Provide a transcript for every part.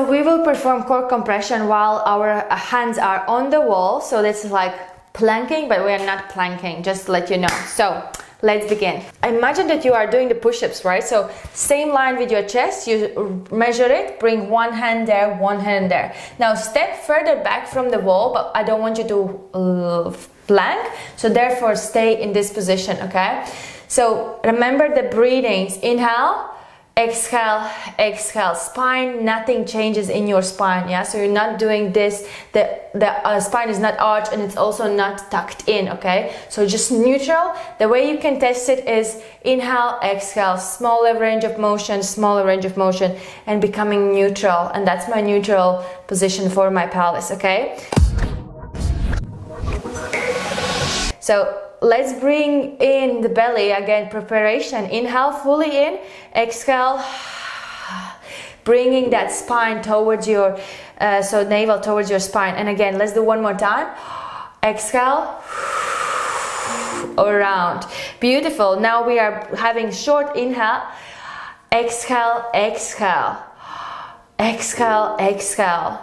We will perform core compression while our hands are on the wall. So this is like planking, but we are not planking, just to let you know. So let's begin. Imagine that you are doing the push-ups, right? So same line with your chest, you measure it, bring one hand there, one hand there. Now step further back from the wall, but I don't want you to plank, so therefore stay in this position, okay? So remember the breathings. Inhale, exhale, exhale. Spine, nothing changes in your spine, yeah? So you're not doing this, the spine is not arched and it's also not tucked in, okay? So just neutral. The way you can test it is inhale, exhale, smaller range of motion, and becoming neutral. And that's my neutral position for my pelvis, okay? So let's bring in the belly again, preparation. Inhale fully in, exhale, bringing that spine towards your, so navel towards your spine. And again, let's do one more time. Exhale, around. Beautiful. Now we are having short inhale, exhale, exhale, exhale, exhale.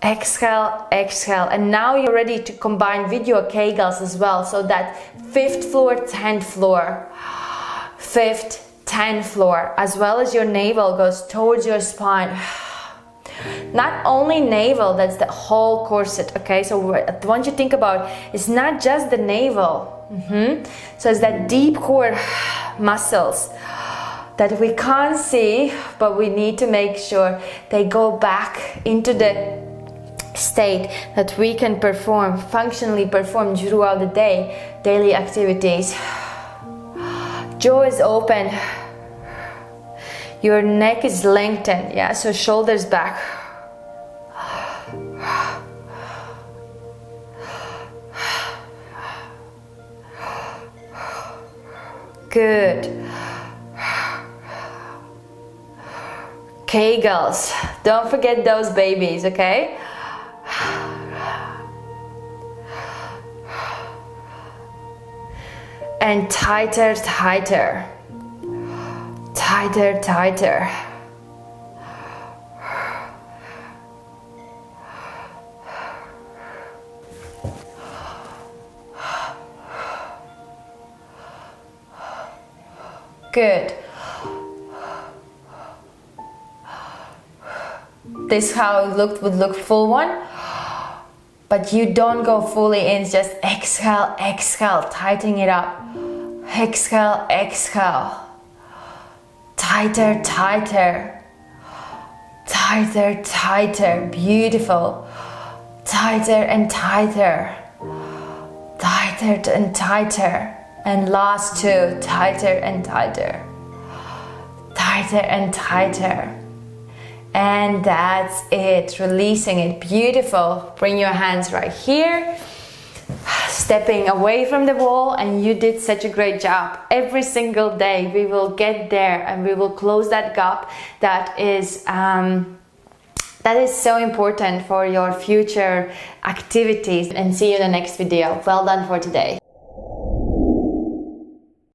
Exhale, exhale, and now you're ready to combine with your Kegels as well. So that 5th floor, 10th floor, 5th, 10th floor, as well as your navel goes towards your spine. Not only navel, that's the whole corset, okay? So what I want you to think about is not just the navel. So it's that deep core muscles that we can't see, but we need to make sure they go back into the state that we can functionally perform throughout the day, daily activities. Jaw is open, your neck is lengthened, yeah, so shoulders back. Good. Kegels, don't forget those babies, okay? And tighter, tighter, tighter, tighter. Good. This is how it would look full one. But you don't go fully in, just exhale, exhale, tighten it up. Exhale, exhale. Tighter, tighter. Tighter, tighter. Beautiful. Tighter and tighter. Tighter and tighter. And last two, tighter and tighter. Tighter and tighter. And that's it, releasing it. Beautiful. Bring your hands right here, stepping away from the wall, and you did such a great job. Every single day we will get there and we will close that gap that is so important for your future activities. And see you in the next video. Well done for today.